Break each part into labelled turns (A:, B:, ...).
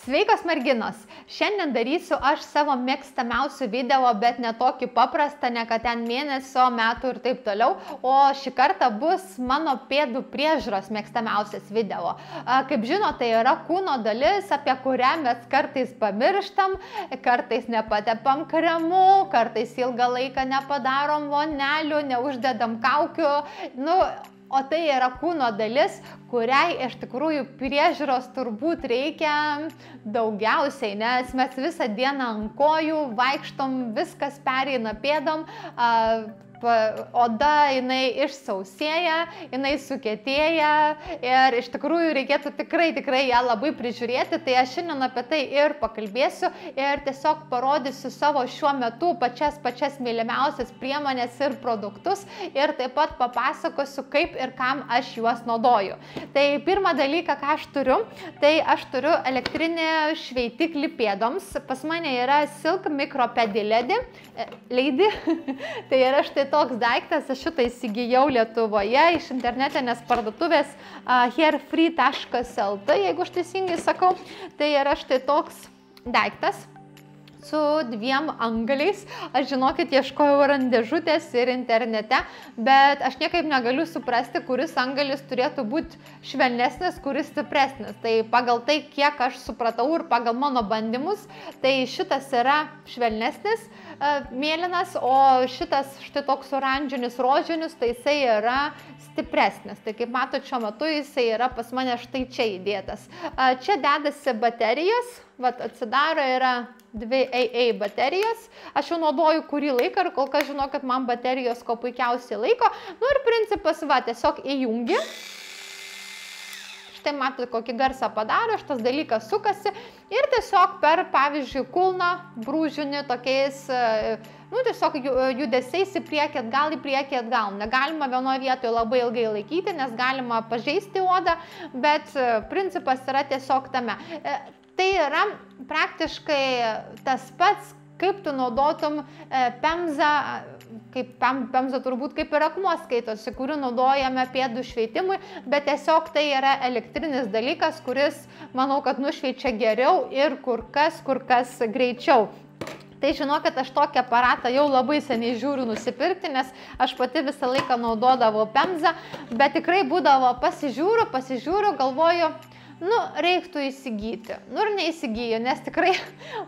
A: Sveikos merginos! Šiandien darysiu aš savo mėgstamiausių video, bet ne tokį paprastą, ne kad ten mėnesio, metų ir taip toliau, o šį kartą bus mano pėdų priežiūros mėgstamiausias video. Kaip žinote, tai yra kūno dalis, apie kurią mes kartais pamirštam, kartais nepatepam kremu, kartais ilgą laiką nepadarom vonelių, neuždedam kaukių. O tai yra kūno dalis, kuriai iš tikrųjų priežiūros turbūt reikia daugiausiai, nes mes visą dieną ant kojų vaikštom, viskas pereina pėdom, oda jinai išsausėja, jinai sukietėja ir iš tikrųjų reikėtų tikrai ją labai prižiūrėti. Tai aš šiandien apie tai ir pakalbėsiu ir tiesiog parodysiu savo šiuo metu pačias mylimiausias priemonės ir produktus ir taip pat papasakosiu, kaip ir kam aš juos naudoju. Tai pirmą dalyką, ką aš turiu, tai aš turiu elektrinį šveitiklį pėdoms. Pas mane yra Silk Micro Pedi Lady. Tai yra štai toks daiktas, aš šitą įsigijau Lietuvoje iš internetinės parduotuvės hairfree.lt, jeigu aš teisingai sakau. Tai yra štai toks daiktas su dviem angaliais. Aš žinokit, ieškojau ir ant dėžutės ir internete, bet aš niekaip negaliu suprasti, kuris angalis turėtų būti švelnesnis, kuris stipresnis. Tai pagal tai, kiek aš supratau ir pagal mano bandymus, tai šitas yra švelnesnis, mėlynas, o šitas štai toks oranžinis, rožinis, tai jisai yra stipresnis. Tai kaip matot, šiuo metu jisai yra pas mane štai čia įdėtas. Čia dedasi baterijos, atsidaro, yra 2 AA baterijos. Aš jau naudoju kurį laiką ir kol kas žinau, kad man baterijos ko puikiausiai laiko. Ir principas, tiesiog įjungi. Štai matot, kokį garsą padaro, šitas dalykas sukasi ir tiesiog per, pavyzdžiui, kulną brūžinį tokiais, tiesiog judesiais į priekį atgal. Negalima vienoje vietoje labai ilgai laikyti, nes galima pažeisti odą, bet principas yra tiesiog tame. Tai yra praktiškai tas pats, kaip tu naudotum pemzą, pemza turbūt kaip ir akmuo skaitosi, kurį naudojame pėdų šveitimui, bet tiesiog tai yra elektrinis dalykas, kuris, manau, kad nušveičia geriau ir kur kas greičiau. Tai žinokit, aš tokį aparatą jau labai seniai žiūriu nusipirkti, nes aš pati visą laiką naudodavau pemzą, bet tikrai būdavo pasižiūriu, galvoju, reiktų įsigyti. Ir neįsigiju, nes tikrai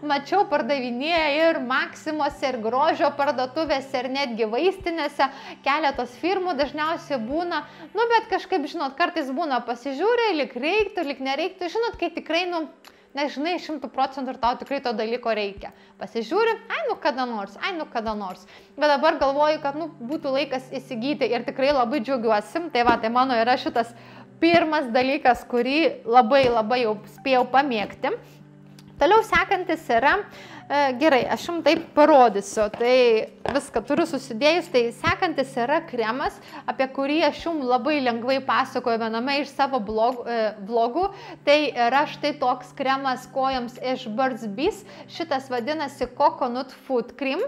A: mačiau pardavinėję ir Maksimose, ir grožio parduotuvėse, ir netgi vaistinėse, keletos firmų dažniausiai būna, bet kažkaip, žinot, kartais būna pasižiūrė, lyg reiktų, lyg nereiktų, žinot, kai tikrai, nežinai 100% ir tau tikrai to dalyko reikia. Pasižiūri, kada nors. Bet dabar galvoju, kad, būtų laikas įsigyti ir tikrai labai džiaugiuosi. Tai mano yra šitas pirmas dalykas, kurį labai jau spėjau pamėgti. Toliau sekantis yra, gerai, aš jums taip parodysiu, tai viską turiu susidėjus, tai sekantis yra kremas, apie kurį aš jums labai lengvai pasakoju viename iš savo vlogų. Tai yra štai toks kremas kojoms iš Burt's Bees, šitas vadinasi Coconut Foot Cream.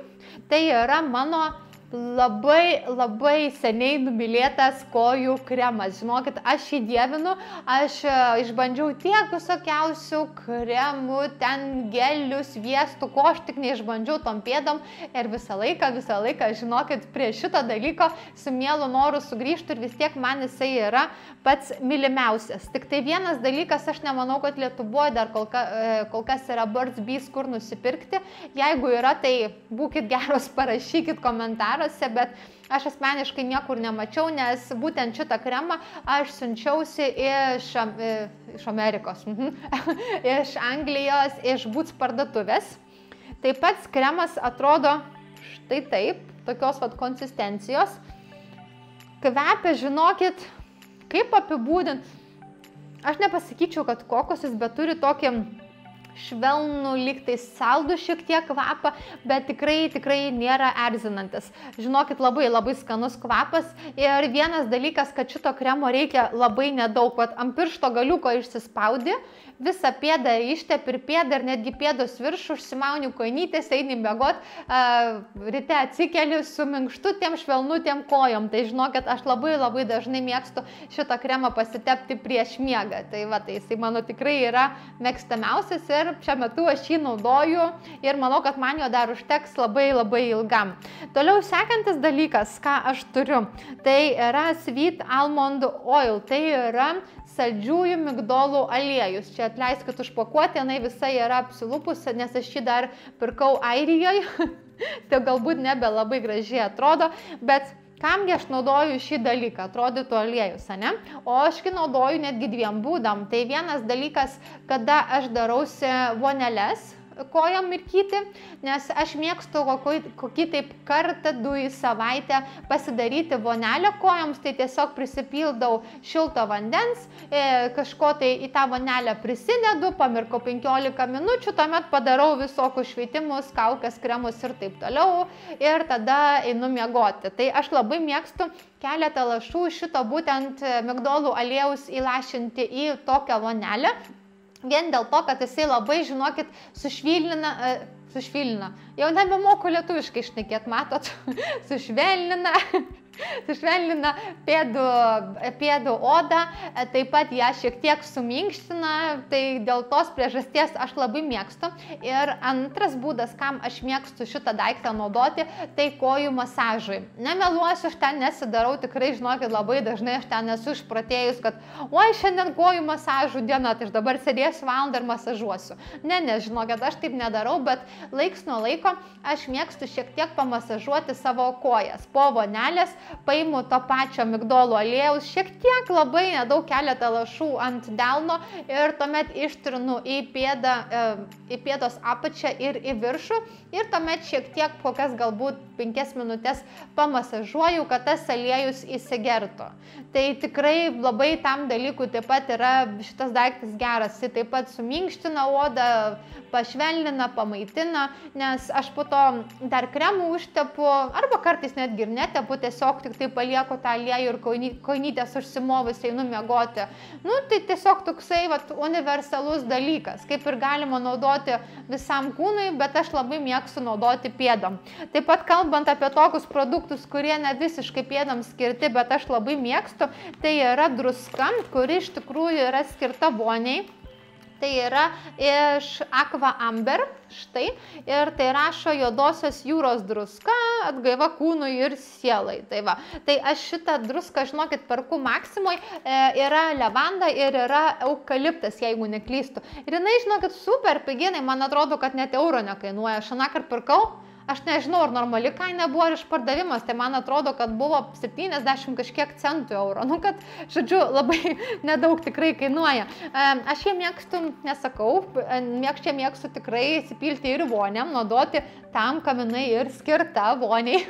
A: Tai yra mano labai seniai numylėtas kojų kremas. Žinokit, aš jį dievinu, aš išbandžiau tiek visokiausių kremų, ten gelių, sviestų, ko aš tik neišbandžiau tom pėdom ir visą laiką, žinokit, prie šito dalyko su mielu noru sugrįžtų ir vis tiek man jisai yra pats mylimiausias. Tik tai vienas dalykas, aš nemanau, kad Lietuvoje dar kol kas yra Burt's Bees kur nusipirkti. Jeigu yra, tai būkit geros, parašykit komentarą. Bet aš asmeniškai niekur nemačiau, nes būtent šitą kremą aš siunčiausi iš Amerikos, iš Anglijos, iš Boots parduotuvės. Taip pat kremas atrodo štai taip, tokios konsistencijos. Kvepia, žinokit, kaip apibūdint. Aš nepasakyčiau, kad kokosas, bet turi tokį švelnų, lyg tai saldų šiek tiek kvapą, bet tikrai nėra erzinantis. Žinokit, labai skanus kvapas. Ir vienas dalykas, kad šito kremo reikia labai nedaug, vat ant piršto galiuko išsispaudi, visą pėdą ištepi ir pėdą ir netgi pėdos viršų, užsimauni kojinytės, eini miegot, ryte atsikeli su minkštutėm, švelnutėm kojom. Tai žinokit, aš labai dažnai mėgstu šitą kremą pasitepti prieš miegą. Tai va, tai jisai mano tikrai yra mėgstamiausias ir šiuo metu aš jį naudoju ir manau, kad man jo dar užteks labai ilgam. Toliau sekantis dalykas, ką aš turiu, tai yra Sweet Almond Oil, tai yra saldžiųjų migdolų aliejus. Čia atleiskit už pakuotę, jinai visa yra apsilupusi, nes aš jį dar pirkau Airijoje, tai galbūt nebe labai gražiai atrodo, bet kamgi aš naudoju šį dalyką, atrodytų aliejus, ne? O ašgi naudoju netgi dviem būdam. Tai vienas dalykas, kada aš darausi voneles kojom mirkyti, nes aš mėgstu kokį taip kartą, 2 į savaitę pasidaryti vonelę kojoms, tai tiesiog prisipildau šilto vandens, kažko tai į tą vonelę prisidedu, pamirkau 15 minučių, tuomet padarau visokius šveitimus, kaukes, kremus ir taip toliau ir tada einu miegoti. Tai aš labai mėgstu keletą lašų šito būtent migdolų aliejaus įlašinti į tokią vonelę. Vien dėl to, kad jisai labai, žinokit, sušvilnina. Jau nebemoku lietuviškai šnekėt, matot, sušvelnina pėdų odą, taip pat ją šiek tiek suminkština, tai dėl tos priežasties aš labai mėgstu. Ir antras būdas, kam aš mėgstu šitą daiktą naudoti, tai kojų masažui. Nemeluosiu, aš ten nesidarau, tikrai žinokit, labai dažnai aš ten esu išprotėjus, kad oi, šiandien kojų masažų diena, tai aš dabar sėdėsiu valandą ir masažuosiu. Ne, žinokit, aš taip nedarau, bet laiks nuo laiko aš mėgstu šiek tiek pamasažuoti savo kojas. Po vonelės paimu to pačio migdolų aliejaus, šiek tiek labai nedaug, keletą lašų ant delno ir tuomet ištrinu į pėdos apačią ir į viršų ir tuomet šiek tiek kokias galbūt 5 minutės pamasažuoju, kad tas aliejus įsigertų. Tai tikrai labai tam dalykui taip pat yra šitas daiktas geras, jis taip pat suminkština odą, pašvelnina, pamaitina, nes aš po to dar kremų užtepu, arba kartais netgi ir netepu, tiesiog tik tai palieku tą aliejų ir kojinytės užsimovus einu miegoti. Nu, tai tiesiog toksai universalus dalykas, kaip ir galima naudoti visam kūnui, bet aš labai mėgstu naudoti pėdom. Taip pat kalbant apie tokius produktus, kurie ne visiškai pėdom skirti, bet aš labai mėgstu, tai yra druska, kuri iš tikrųjų yra skirta voniai. Tai yra iš Aqua Amber, štai, ir tai rašo juodosios jūros druska, atgaiva kūnui ir sielai. Tai va, tai aš šitą druską, žinokit, perku Maximoje, yra levanda ir yra eukaliptas, jeigu neklystu. Ir jinai, žinokit, super piginai, man atrodo, kad net euro nekainuoja. Aš anąkart pirkau. Aš nežinau, ar normali kaina buvo ar išpardavimas, tai man atrodo, kad buvo 70 kažkiek centų euro. Nu, kad, žodžiu, labai nedaug tikrai kainuoja. Aš ją mėgstu, nesakau, mėgstu tikrai įsipilti ir vonėm, naudoti tam, kam jinai ir skirta voniai.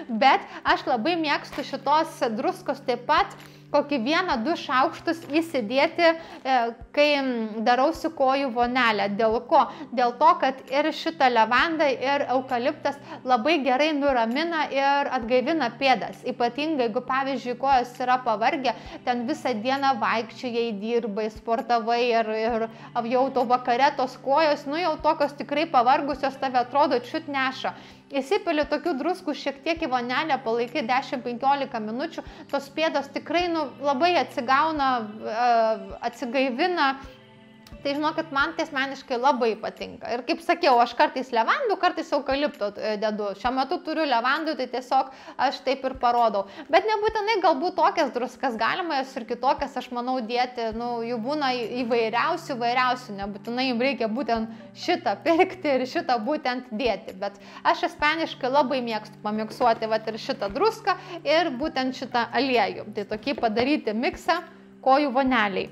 A: Bet aš labai mėgstu šitos druskos taip pat kokį 1-2 šaukštus įsidėti, kai darausi kojų vonelę. Dėl ko? Dėl to, kad ir šita levanda, ir eukaliptas labai gerai nuramina ir atgaivina pėdas. Ypatingai, jeigu, pavyzdžiui, kojos yra pavargę, ten visą dieną vaikščiojai, dirbai, sportavai ir jau to vakare tos kojos, nu jau tokios tikrai pavargusios, tave atrodo čiut neša. Įsipili tokių druskų šiek tiek į vonelę, palaikai 10-15 minučių, tos pėdos tikrai labai atsigauna, atsigaivina. Tai žinokit, man tai asmeniškai labai patinka. Ir kaip sakiau, aš kartais levandų, kartais eukalipto dedu. Šiuo metu turiu levandų, tai tiesiog aš taip ir parodau. Bet nebūtinai galbūt tokias druskas galima, jas ir kitokias, aš manau, dėti, jų būna įvairiausių, nebūtinai jums reikia būtent šitą pirkti ir šitą būtent dėti. Bet aš asmeniškai labai mėgstu pamiksuoti ir šitą druską ir būtent šitą aliejų. Tai tokį padaryti miksą kojų voneliai.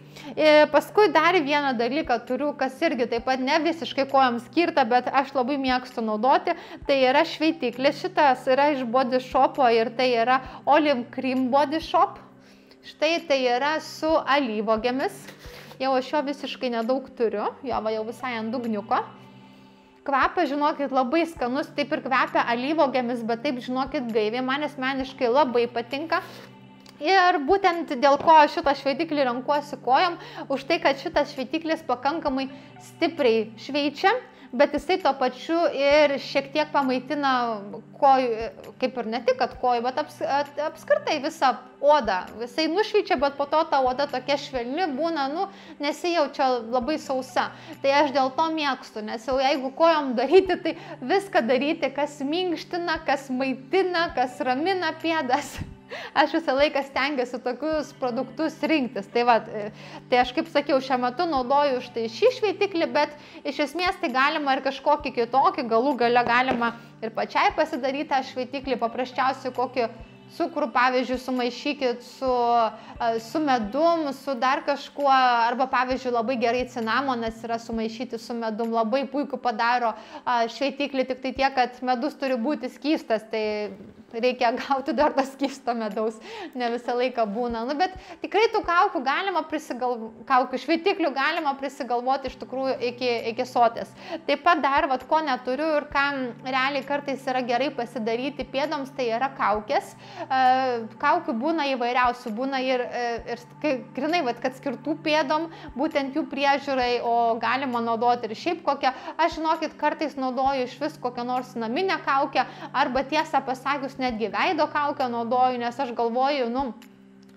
A: Paskui dar vieną dalyką turiu, kas irgi taip pat ne visiškai kojams skirta, bet aš labai mėgstu naudoti. Tai yra šveitiklis, šitas yra iš Body Shopo ir tai yra Olive Cream Body Shop. Štai tai yra su alyvuogėmis. Jau aš jo visiškai nedaug turiu, jo va jau visai ant dugniuko. Kvapas, žinokit, labai skanus, taip ir kvepia alyvuogėmis, bet taip, žinokit, gaiviai, man asmeniškai labai patinka. Ir būtent dėl ko šitą šveitiklį renkuosi kojom, už tai, kad šitas šveitiklis pakankamai stipriai šveičia, bet jisai to pačiu ir šiek tiek pamaitina kojų, kaip ir ne tik kad kojų, bet apskritai visą odą. Jisai nušveičia, bet po to ta oda tokia švelni būna, nesijaučia labai sausa. Tai aš dėl to mėgstu, nes jau jeigu kojom daryti, tai viską daryti, kas minkština, kas maitina, kas ramina pėdas. Aš visą laiką stengiuosi tokius produktus rinktis. Tai aš kaip sakiau, šiuo metu naudoju štai šį šveitiklį, bet iš esmės tai galima ir kažkokį kitokį, galų gale galima ir pačiai pasidaryti tą šveitiklį, paprasčiausiai kokį cukrų, pavyzdžiui, sumaišykit su medum, su dar kažkuo, arba, pavyzdžiui, labai gerai cinamonas yra sumaišyti su medum, labai puikų padaro šveitiklį, tik tai tiek, kad medus turi būti skystas, tai reikia gauti dar to skysto medaus, ne visą laiką būna. Bet tikrai tų kaukių šveitiklių galima prisigalvoti iš tikrųjų iki sotės. Taip pat dar, ko neturiu ir kam realiai kartais yra gerai pasidaryti pėdoms, tai yra kaukės. Kaukių būna įvairiausių, būna ir grinai, kad skirtų pėdom, būtent jų priežiūrai, o galima naudoti ir šiaip kokią. Aš, žinokit, kartais naudoju iš vis kokią nors naminę kaukę, arba tiesą pasakius, netgi veido kaukę naudoju, nes aš galvoju,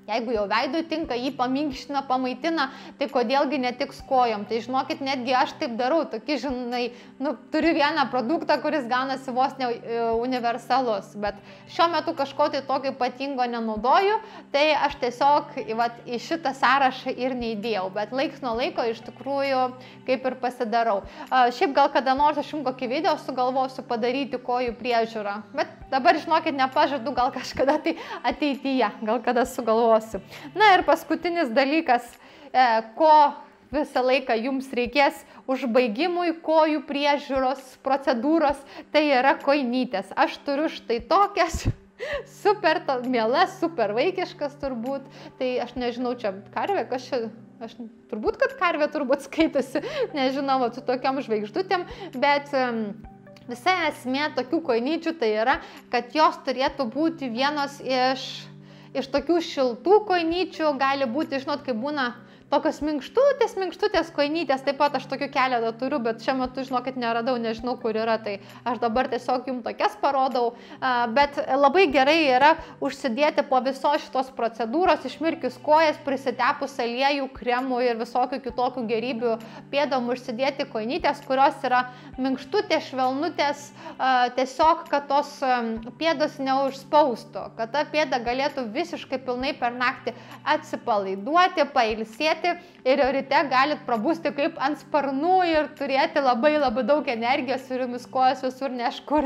A: jeigu jau veidui tinka, jį paminkština, pamaitina, tai kodėlgi netiks kojom. Tai žinokit, netgi aš taip darau, tokį, žinai, turiu vieną produktą, kuris gaunasi vos ne universalus, bet šiuo metu kažko tai tokio ypatingo nenaudoju, tai aš tiesiog į šitą sąrašą ir neįdėjau, bet laiks nuo laiko iš tikrųjų kaip ir pasidarau. Šiaip gal kada nors aš jums kokį video sugalvosiu padaryti kojų priežiūrą, bet dabar, žinokit, nepažadu, gal kažkada tai ateityje, gal kada sugalvosiu. Na ir paskutinis dalykas, ko visą laiką jums reikės užbaigimui kojų priežiūros procedūros, tai yra kojinytės. Aš turiu štai tokias, super mielas, super vaikiškas turbūt, tai aš nežinau, čia karvė, kas čia, turbūt, kad karvė turbūt skaitosi, nežinau, su tokiam žvaigždutėm, bet visa esmė tokių kojinyčių tai yra, kad jos turėtų būti vienos iš tokių šiltų kojinyčių, gali būti, žinot, kaip būna tokios minkštutės kojinytės, taip pat aš tokių keletą turiu, bet šiuo metu, žinokit, neradau, nežinau, kur yra, tai aš dabar tiesiog jums tokias parodau, bet labai gerai yra užsidėti po visos šitos procedūros, išmirkius kojas, prisitepus aliejų, kremų ir visokių kitokių gerybių pėdom užsidėti kojinytės, kurios yra minkštutės, švelnutės, tiesiog, kad tos pėdos neužspaustų, kad ta pėda galėtų visiškai pilnai per naktį atsipalaiduoti, pailsėti ir ryte galit prabusti kaip ant sparnų ir turėti labai daug energijos ir jums kojas visur neš kur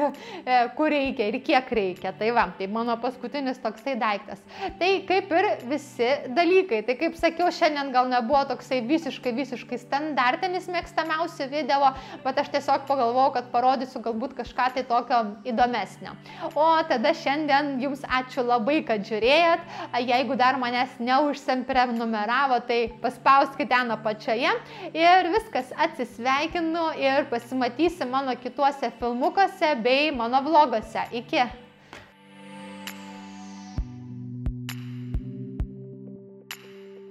A: reikia ir kiek reikia. Tai mano paskutinis toksai daiktas. Tai kaip ir visi dalykai. Tai kaip sakiau, šiandien gal nebuvo toksai visiškai standartinis mėgstamiausi video, bet aš tiesiog pagalvojau, kad parodysiu galbūt kažką tai tokio įdomesnio. O tada šiandien jums ačiū labai, kad žiūrėjot. Jeigu dar manęs neužsiprenumeravo, tai paspauskite ten apačioje ir viskas, atsisveikinu ir pasimatysi mano kituose filmukuose bei mano vloguose. Iki!